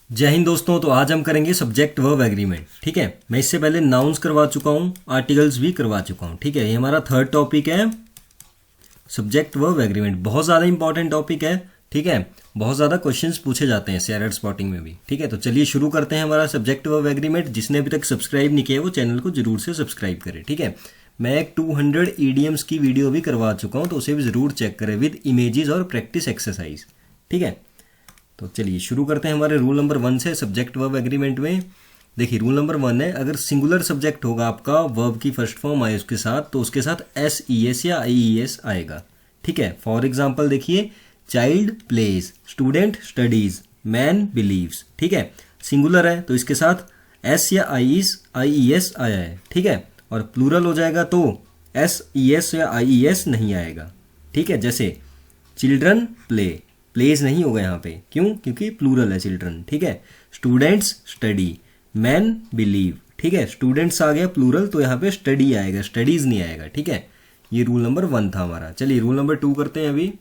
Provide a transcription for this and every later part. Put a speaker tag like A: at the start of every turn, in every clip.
A: जय हिंद दोस्तों। तो आज हम करेंगे सब्जेक्ट वर्ब एग्रीमेंट। ठीक है, मैं इससे पहले नाउन्स करवा चुका हूँ, आर्टिकल्स भी करवा चुका हूँ। ठीक है, ये हमारा थर्ड टॉपिक है सब्जेक्ट वर्ब एग्रीमेंट। बहुत ज़्यादा इंपॉर्टेंट टॉपिक है। ठीक है, बहुत ज़्यादा क्वेश्चंस पूछे जाते हैं एरर स्पॉटिंग में भी। ठीक है, तो चलिए शुरू करते हैं हमारा सब्जेक्ट वर्ब एग्रीमेंट। जिसने अभी तक सब्सक्राइब नहीं किया वो चैनल को जरूर से सब्सक्राइब करें। ठीक है, मैं एक 200 ईडियम्स की वीडियो भी करवा चुका हूँ, तो उसे भी ज़रूर चेक करें विद इमेजेस और प्रैक्टिस एक्सरसाइज। ठीक है, तो चलिए शुरू करते हैं हमारे रूल नंबर 1 से सब्जेक्ट वर्ब एग्रीमेंट में। देखिए रूल नंबर 1 है, अगर सिंगुलर सब्जेक्ट होगा आपका, वर्ब की फर्स्ट फॉर्म आए उसके साथ, तो उसके साथ एस ई एस या आई ई एस आएगा। ठीक है, फॉर एग्जाम्पल देखिए, child plays, student studies, man believes. ठीक है, सिंगुलर है तो इसके साथ एस या आई ई एस आया है। ठीक है, और प्लूरल हो जाएगा तो एस ई एस या आई ई एस नहीं आएगा। ठीक है, जैसे चिल्ड्रन प्ले, प्लेज नहीं होगा यहाँ पे, क्यों? क्योंकि प्लूरल है चिल्ड्रन। ठीक है, स्टूडेंट्स स्टडी, मैन बिलीव। ठीक है, स्टूडेंट्स आ गया प्लूरल तो यहाँ पे स्टडी आएगा, स्टडीज नहीं आएगा। ठीक है, ये रूल नंबर 1 था हमारा। चलिए रूल नंबर 2 करते हैं अभी।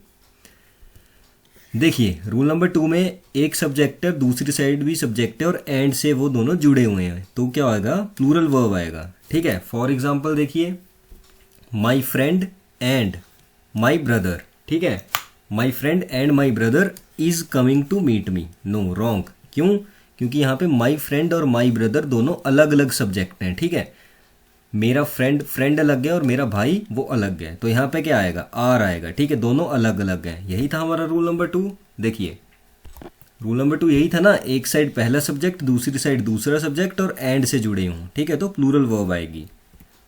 A: देखिए रूल नंबर 2 में एक सब्जेक्ट है, दूसरी साइड भी सब्जेक्ट है और एंड से वो दोनों जुड़े हुए हैं, तो क्या आएगा? प्लूरल वर्ब आएगा। ठीक है, फॉर एग्जाम्पल देखिए, my friend and my brother. ठीक है, my friend and my brother is coming to meet me. No, wrong. क्यों? क्योंकि यहाँ पे माई फ्रेंड और माई ब्रदर दोनों अलग अलग सब्जेक्ट हैं। ठीक है, मेरा फ्रेंड अलग है और मेरा भाई वो अलग है, तो यहाँ पे क्या आएगा? आर आएगा। ठीक है, दोनों अलग अलग हैं। यही था हमारा रूल नंबर 2। देखिए रूल नंबर 2 यही था ना, एक साइड पहला सब्जेक्ट, दूसरी साइड दूसरा सब्जेक्ट और एंड से जुड़े हों। ठीक है, तो प्लूरल वर्ब आएगी,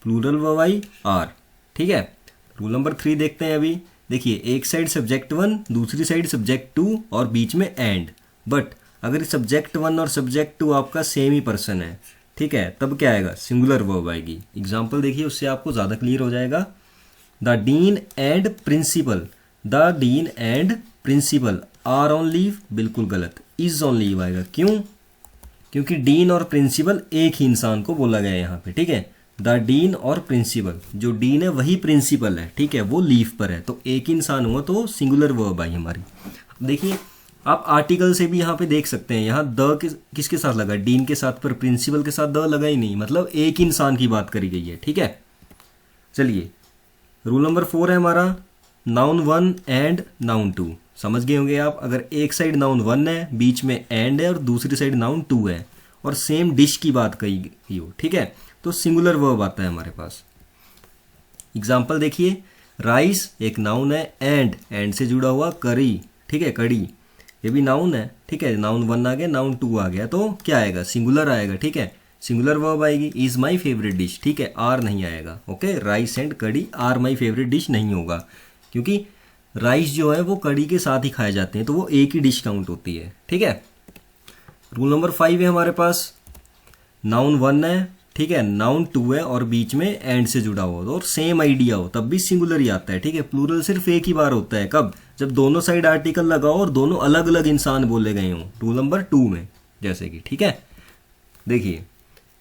A: प्लूरल वर्ब आई आर। ठीक है, रूल नंबर 3 देखते हैं अभी। देखिए एक साइड सब्जेक्ट 1, दूसरी साइड सब्जेक्ट 2 और बीच में एंड। बट अगर सब्जेक्ट 1 और सब्जेक्ट 2 आपका सेम ही पर्सन है, ठीक है, तब क्या आएगा? सिंगुलर वर्ब आएगी। एग्जाम्पल देखिए, उससे आपको ज़्यादा क्लियर हो जाएगा। The dean and principal, the dean and principal are on leave, बिल्कुल गलत, इज ऑन लीव आएगा। क्यों? क्योंकि डीन और प्रिंसिपल एक ही इंसान को बोला गया है यहाँ पे। ठीक है, द डीन और प्रिंसिपल, जो डीन है वही प्रिंसिपल है। ठीक है, वो लीव पर है, तो एक इंसान हुआ तो सिंगुलर वर्ब आई हमारी। देखिए आप आर्टिकल से भी यहाँ पे देख सकते हैं, यहाँ द किसके साथ लगा? डीन के साथ, पर प्रिंसिपल के साथ द लगा ही नहीं, मतलब एक इंसान की बात करी गई है। ठीक है, चलिए रूल नंबर 4 है हमारा, नाउन 1 एंड नाउन 2। समझ गए होंगे आप, अगर एक साइड नाउन 1 है, बीच में एंड है और दूसरी साइड नाउन 2 है और सेम डिश की बात कही गई हो, ठीक है, तो सिंगुलर वर्ब आता है हमारे पास। एग्जाम्पल देखिए, राइस एक नाउन है, एंड से जुड़ा हुआ करी। ठीक है, कड़ी, ये भी नाउन है। ठीक है, नाउन 1 आ गया, नाउन 2 आ गया, तो क्या आएगा? सिंगुलर आएगा। ठीक है, सिंगुलर वर्ब आएगी। Is my favourite dish. ठीक है, आर नहीं आएगा। ओके, राइस एंड कड़ी आर माई फेवरेट डिश नहीं होगा, क्योंकि राइस जो है वो कड़ी के साथ ही खाए जाते हैं, तो वो एक ही डिश काउंट होती है। ठीक है, रूल नंबर 5 है हमारे पास, नाउन 1 है, ठीक है, नाउन 2 है और बीच में एंड से जुड़ा हुआ और सेम आइडिया हो, तब भी सिंगुलर ही आता है। ठीक है, प्लूरल सिर्फ एक ही बार होता है, कब? जब दोनों साइड आर्टिकल लगाओ और दोनों अलग अलग इंसान बोले गए हों, रूल नंबर 2 में, जैसे कि। ठीक है, देखिए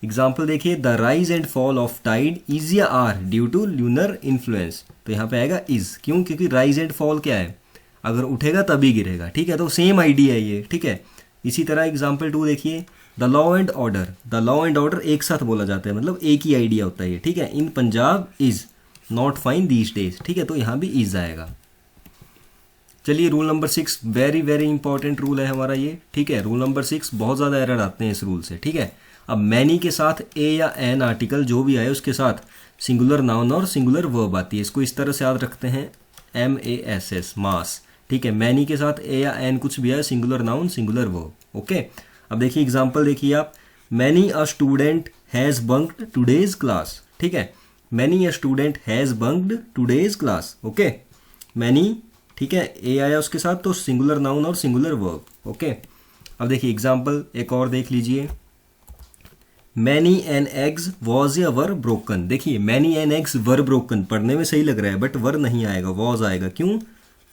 A: एग्जाम्पल देखिए, the rise and fall of tide is या are due to lunar influence, तो यहाँ पे आएगा इज। क्यों? क्योंकि राइज एंड फॉल क्या है? अगर उठेगा तभी गिरेगा। ठीक है, तो सेम आइडिया है ये। ठीक है, इसी तरह एग्जाम्पल 2 देखिए, the law and order, the law and order एक साथ बोला जाता है, मतलब एक ही आइडिया होता है ये। ठीक है, in Punjab is not fine these days. ठीक है, तो यहाँ भी इज आएगा। चलिए rule number 6, very very important rule है हमारा ये। ठीक है, रूल नंबर 6, बहुत ज़्यादा एरर आते हैं इस रूल से। ठीक है, अब मैनी के साथ ए या एन आर्टिकल जो भी आए उसके साथ सिंगुलर नाउन और सिंगुलर वर्ब आती है। इसको इस तरह से याद रखते हैं, MASS, मास। ठीक है, मैनी के साथ ए या एन कुछ भी आए, singular noun singular verb. Okay, अब देखिए एग्जाम्पल देखिए आप, many a student has बंक्ड today's class. ठीक है, many a student has बंक्ड today's class. Okay, many, ठीक है, ए आया उसके साथ तो सिंगुलर नाउन और सिंगुलर वर्ब। ओके, अब देखिए एग्जाम्पल एक और देख लीजिए, मैनी एन एग्स वॉज या वर ब्रोकन। देखिए many an eggs were broken, पढ़ने में सही लग रहा है बट वर नहीं आएगा, वॉज आएगा। क्यों?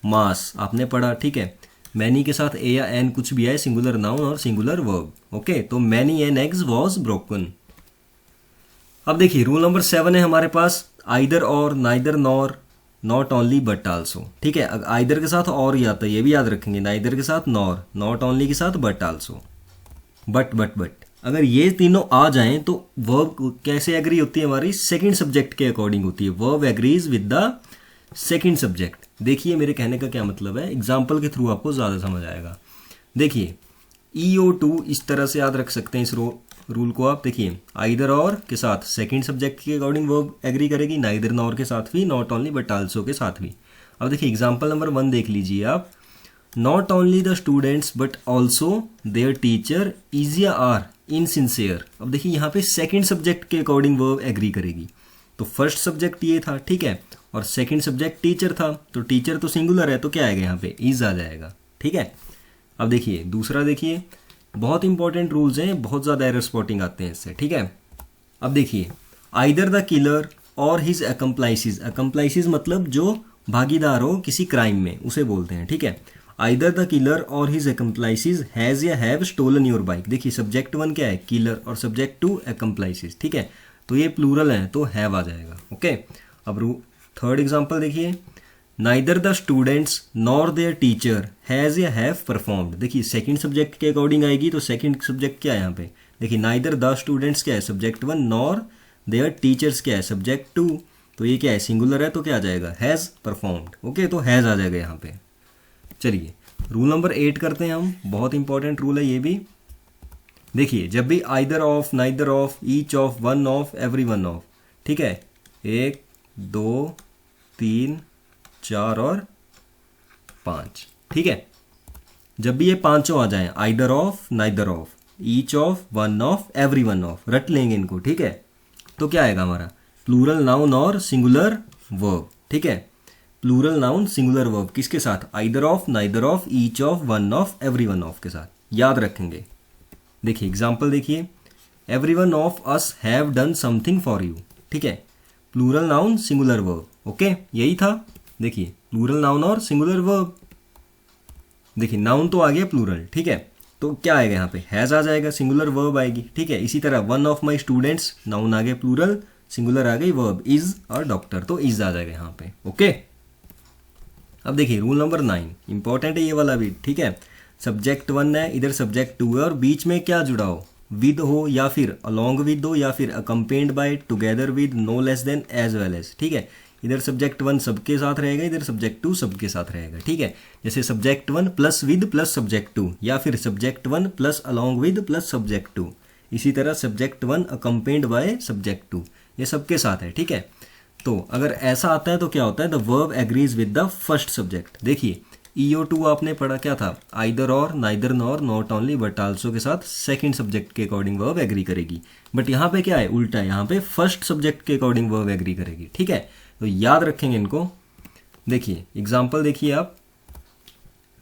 A: मास आपने पढ़ा। ठीक है, मैनी के साथ ए या एन कुछ भी आए, सिंगुलर नाउन और सिंगुलर वर्ब। ओके, तो many an eggs was broken. अब देखिए रूल नंबर 7 है हमारे पास, either or, neither nor, not only but also. ठीक है, आइदर के साथ और ही आता है, ये भी याद रखेंगे, नाइदर के साथ नॉर, नॉट ओनली के साथ बट आल्सो। बट अगर ये तीनों आ जाएं तो वर्ब कैसे एग्री होती है हमारी, सेकंड सब्जेक्ट के अकॉर्डिंग होती है। Verb agrees with the second subject. देखिए मेरे कहने का क्या मतलब है, एग्जाम्पल के थ्रू आपको ज़्यादा समझ आएगा। देखिए EO2 इस तरह से याद रख सकते हैं इस रूल को आप। देखिए आइदर और के साथ सेकंड सब्जेक्ट के अकॉर्डिंग वर्ब एग्री करेगी, नाइदर नॉर के साथ भी, नॉट ओनली बट आल्सो के साथ भी। अब देखिए एग्जाम्पल नंबर 1 देख लीजिए आप। Not only the students but also there teacher is या आर इनसिंसियर। अब देखिए यहाँ पे सेकंड सब्जेक्ट के अकॉर्डिंग वर्ब एग्री करेगी। तो फर्स्ट सब्जेक्ट ये था, ठीक है, और सेकंड सब्जेक्ट टीचर था, तो टीचर तो सिंगुलर है, तो क्या आएगा यहाँ पे, इज आ जाएगा, ठीक है। अब देखिए दूसरा, देखिए बहुत इंपॉर्टेंट रूल्स हैं, बहुत ज़्यादा एरर स्पॉटिंग आते हैं इससे, ठीक है। अब देखिए आइदर द किलर और हिज अकम्प्लाइसिस। अकम्प्लाइसिस मतलब जो भागीदार हो किसी क्राइम में, उसे बोलते हैं, ठीक है। आइदर द किलर और हिज अकम्प्लाइसिस हैज़ या हैव स्टोलन योर बाइक। देखिए सब्जेक्ट 1 क्या है, किलर, और सब्जेक्ट 2 अकम्प्लाइसिस, ठीक है, तो ये प्लूरल है तो हैव आ जाएगा, ओके। अब थर्ड एग्जाम्पल देखिए, neither the students nor there teacher has या हैव परफॉर्म्ड। देखिए सेकंड सब्जेक्ट के अकॉर्डिंग आएगी, तो सेकंड सब्जेक्ट क्या है यहाँ पे, देखिए नाइदर द स्टूडेंट्स क्या है, सब्जेक्ट 1, नॉर देयर टीचर्स क्या है, सब्जेक्ट 2, तो ये क्या है, सिंगुलर है, तो क्या आ जाएगा, हैज़ परफॉर्म्ड, ओके, तो हैज़ आ जाएगा यहाँ पे। चलिए रूल नंबर 8 करते हैं हम, बहुत इंपॉर्टेंट रूल है ये भी। देखिए जब भी either of, neither of, each of, one of, every one of, ठीक है, 1 2 3 4 और 5, ठीक है, जब भी ये पांचों आ जाएं, either of, neither of, each of, one of, every one of, रट लेंगे इनको, ठीक है, तो क्या आएगा हमारा, प्लूरल नाउन और सिंगुलर वर्ब, ठीक है। प्लूरल नाउन सिंगुलर वर्ब किसके साथ, either of, neither of, each of, one of, every one of के साथ, याद रखेंगे। देखिए एग्जाम्पल देखिए, every one of us have done something for you, ठीक है, plural noun singular verb, okay, यही था। देखिए प्लूरल नाउन और सिंगुलर वर्ब, देखिए नाउन तो आ गया प्लूरल, ठीक है, तो क्या आएगा यहाँ पे, हैज़ आ जाएगा, सिंगुलर वर्ब आएगी, ठीक है। इसी तरह one of my students, noun आ गया प्लूरल, सिंगुलर आ गई वर्ब, इज और डॉक्टर, तो इज आ जाएगा यहाँ पे, ओके। अब देखिए रूल नंबर 9 इंपॉर्टेंट है ये वाला भी, ठीक है। सब्जेक्ट 1 है, इधर सब्जेक्ट 2 है, और बीच में क्या जुड़ा हो, विद हो या फिर अलोंग विद हो या फिर accompanied by, together with, no less than, as well as, ठीक है। इधर सब्जेक्ट 1 सबके साथ रहेगा, इधर सब्जेक्ट 2 सबके साथ रहेगा, ठीक है। जैसे subject 1 plus with plus subject 2, या फिर subject 1 plus along with plus subject 2, इसी तरह सब्जेक्ट 1 अकम्पेन्ड बाय सब्जेक्ट 2, ये सबके साथ है, ठीक है। तो अगर ऐसा आता है तो क्या होता है, the verb agrees with the first subject. देखिए EO2 आपने पढ़ा क्या था, either or, neither nor, not only but also के साथ सेकंड सब्जेक्ट के अकॉर्डिंग वर्ब एग्री करेगी। बट यहाँ पे क्या है, उल्टा है, यहाँ पे फर्स्ट सब्जेक्ट के अकॉर्डिंग वर्ब एग्री करेगी, ठीक है। तो याद रखेंगे इनको। देखिए एग्जाम्पल देखिए आप,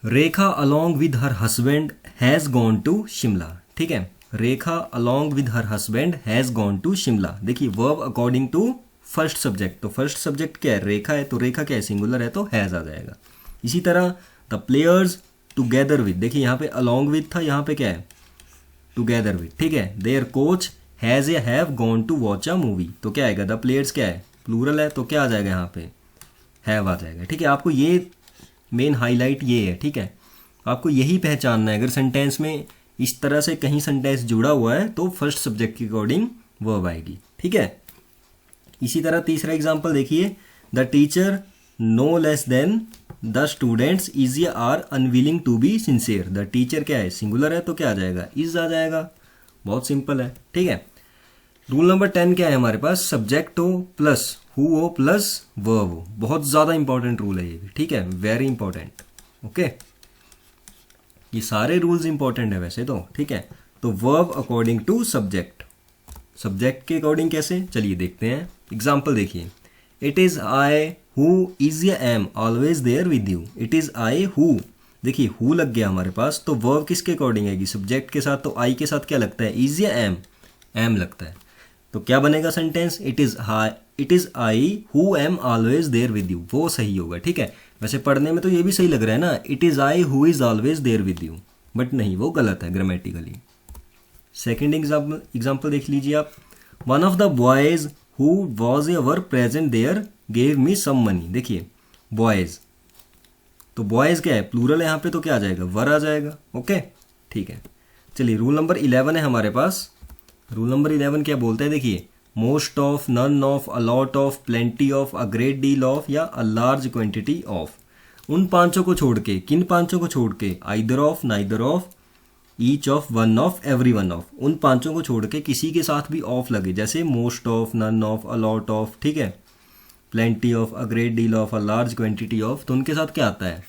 A: Rekha along with her husband has gone to Shimla, ठीक है, Rekha along with her husband has gone to Shimla. देखिए verb according to first subject, तो फर्स्ट सब्जेक्ट क्या है, रेखा है, तो रेखा क्या है, सिंगुलर है, तो हैज आ जाएगा। इसी तरह द प्लेयर्स टुगेदर विद, देखिए यहाँ पे अलॉन्ग विद था, यहाँ पे क्या है, टुगेदर विद, ठीक है। देयर कोच हैज या have gone to watch a movie, तो क्या आएगा, द प्लेयर्स क्या है, प्लूरल है, तो क्या आ जाएगा यहाँ पे, हैव आ जाएगा, ठीक है। आपको ये मेन हाईलाइट ये है, ठीक है, आपको यही पहचानना है। अगर सेंटेंस में इस तरह से कहीं सेंटेंस जुड़ा हुआ है तो फर्स्ट सब्जेक्ट के अकॉर्डिंग वर्ब आएगी, ठीक है। इसी तरह तीसरा एग्जाम्पल देखिए, the teacher no less than the students is या are unwilling to be sincere. The teacher क्या है, सिंगुलर है, तो क्या आ जाएगा, इज आ जाएगा, बहुत सिंपल है, ठीक है। रूल नंबर 10 क्या है हमारे पास, सब्जेक्ट हो प्लस हु हो प्लस वर्ब हो। बहुत ज़्यादा इंपॉर्टेंट रूल है ये भी, ठीक है, वेरी इंपॉर्टेंट, ओके। ये सारे रूल्स इंपॉर्टेंट है वैसे तो, ठीक है। तो verb according to subject, subject के अकॉर्डिंग कैसे, चलिए देखते हैं। एग्जाम्पल देखिए, it is I who is या am always there with you. It is I who, देखिए हु लग गया हमारे पास, तो वर्ब किसके अकॉर्डिंग आएगी, सब्जेक्ट के साथ, तो आई के साथ क्या लगता है, इज या एम, एम लगता है, तो क्या बनेगा sentence, it is I who am always there with you, वो सही होगा, ठीक है। वैसे पढ़ने में तो ये भी सही लग रहा है ना, it is I who is always there with you, but नहीं, वो गलत है ग्रामेटिकली। सेकेंड एग्जाम्पल देख लीजिए आप, one of the boys who was ever present there gave me some money. देखिए बॉयज, तो बॉयज क्या है, प्लूरल है यहाँ पे, तो क्या आ जाएगा, वर आ जाएगा, ओके, ठीक है। चलिए रूल नंबर 11 है हमारे पास। रूल नंबर 11 क्या बोलता है, देखिए, most of, none of, a lot of, plenty of, a great deal of या अ लार्ज क्वांटिटी ऑफ। उन पांचों को छोड़ के, किन पांचों को छोड़ के, either of, neither of, each of, one of, every one of, उन पांचों को छोड़ के किसी के साथ भी ऑफ लगे, जैसे most of, none of, a lot of, ठीक है, plenty of, a great deal of, a large quantity of, तो उनके साथ क्या आता है,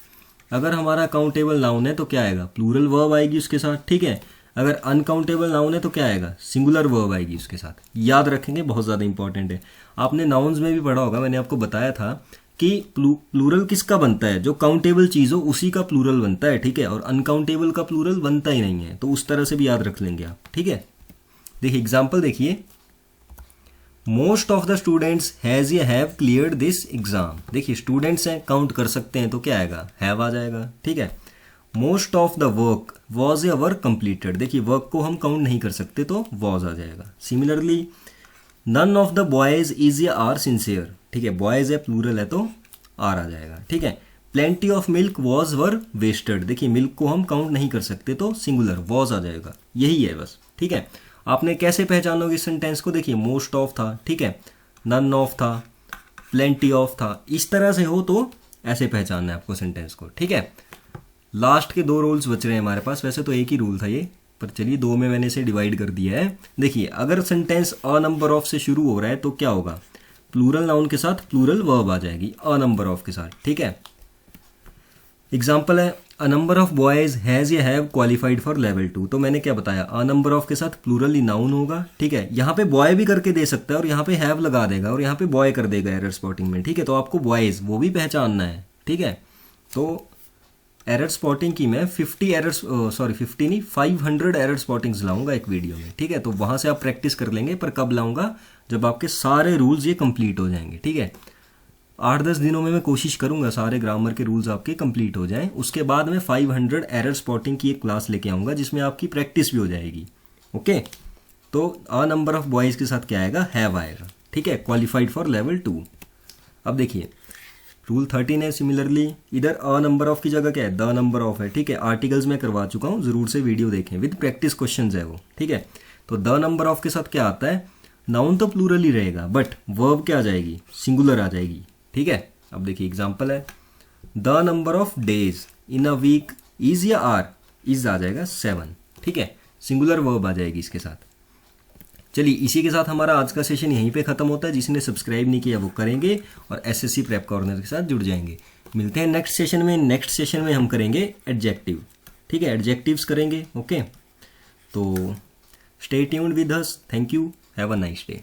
A: अगर हमारा काउंटेबल नाउन है तो क्या आएगा, प्लूरल वर्ब आएगी उसके साथ, ठीक है। अगर अनकाउंटेबल नाउन है तो क्या आएगा, सिंगुलर वर्ब आएगी उसके साथ। याद रखेंगे, बहुत ज़्यादा इंपॉर्टेंट है। आपने नाउन्स में भी पढ़ा होगा, मैंने आपको बताया था कि प्लूरल किसका बनता है, जो काउंटेबल चीज़ हो उसी का प्लूरल बनता है, ठीक है, और अनकाउंटेबल का प्लूरल बनता ही नहीं है। तो उस तरह से भी याद रख लेंगे आप, ठीक है। देखिए एग्जाम्पल देखिए, most of the students has या हैव क्लियर्ड दिस एग्जाम। देखिए स्टूडेंट्स हैं, काउंट कर सकते हैं तो क्या आएगा, हैव आ जाएगा, ठीक है। Most of the work was या वर्क कंप्लीटेड। देखिए वर्क को हम काउंट नहीं कर सकते तो वॉज आ जाएगा। Similarly none of the boys is या आर सिंसियर, ठीक है, बॉयज है प्लूरल है तो आर आ जाएगा, ठीक है। Plenty of milk was were wasted. देखिए मिल्क को हम काउंट नहीं कर सकते तो सिंगुलर वॉज आ जाएगा। यही है बस, ठीक है। आपने कैसे पहचानोगे इस सेंटेंस को, देखिए मोस्ट ऑफ था, ठीक है, नन ऑफ था, प्लेंटी ऑफ था, इस तरह से हो तो ऐसे पहचानना है आपको सेंटेंस को, ठीक है। लास्ट के दो रूल्स बच रहे हैं हमारे पास, वैसे तो एक ही रूल था ये, पर चलिए दो में मैंने इसे डिवाइड कर दिया है। देखिए अगर सेंटेंस अ नंबर ऑफ से शुरू हो रहा है तो क्या होगा, प्लूरल नाउन के साथ प्लूरल वर्ब आ जाएगी अ नंबर ऑफ के साथ, ठीक है। एग्जाम्पल है, a number of boys has या हैव क्वालिफाइड फॉर लेवल 2। तो मैंने क्या बताया, अ नंबर ऑफ के साथ प्लूरल ही नाउन होगा, ठीक है। यहाँ पे बॉय भी करके दे सकता है और यहाँ पे हैव लगा देगा और यहाँ पे बॉय कर देगा एरर स्पॉटिंग में, ठीक है। तो आपको बॉयज वो भी पहचानना है, ठीक है। तो एरर स्पॉटिंग की मैं 500 एरर स्पॉटिंग्स लाऊंगा एक वीडियो में, ठीक है। तो वहां से आप प्रैक्टिस कर लेंगे, पर कब लाऊंगा, जब आपके सारे रूल्स ये कंप्लीट हो जाएंगे, ठीक है। 8-10 दिनों में मैं कोशिश करूंगा सारे ग्रामर के रूल्स आपके कंप्लीट हो जाएं। उसके बाद मैं 500 एरर स्पॉटिंग की एक क्लास लेके आऊंगा जिसमें आपकी प्रैक्टिस भी हो जाएगी, ओके। तो अ नंबर ऑफ बॉयज के साथ क्या आएगा, हैव आएगा, ठीक है, क्वालिफाइड फॉर लेवल 2। अब देखिए रूल 13 है, सिमिलरली इधर अ नंबर ऑफ की जगह क्या है, द नंबर ऑफ है, ठीक है। आर्टिकल्स में करवा चुका हूँ, जरूर से वीडियो देखें, विद प्रैक्टिस क्वेश्चंस है वो, ठीक है। तो द नंबर ऑफ के साथ क्या आता है, नाउन तो प्लूरल ही रहेगा बट वर्ब क्या आ जाएगी, सिंगुलर आ जाएगी, ठीक है। अब देखिए एग्जाम्पल है, the number of days in a week is या आर, इज आ जाएगा 7, ठीक है, सिंगुलर वर्ब आ जाएगी इसके साथ। चलिए इसी के साथ हमारा आज का सेशन यहीं पे खत्म होता है। जिसने सब्सक्राइब नहीं किया वो करेंगे और एसएससी प्रेप कॉर्नर के साथ जुड़ जाएंगे। मिलते हैं नेक्स्ट सेशन में। नेक्स्ट सेशन में हम करेंगे एडजेक्टिव, ठीक है, एडजेक्टिव्स करेंगे, ओके। तो stay tuned with us, thank you, have a nice day.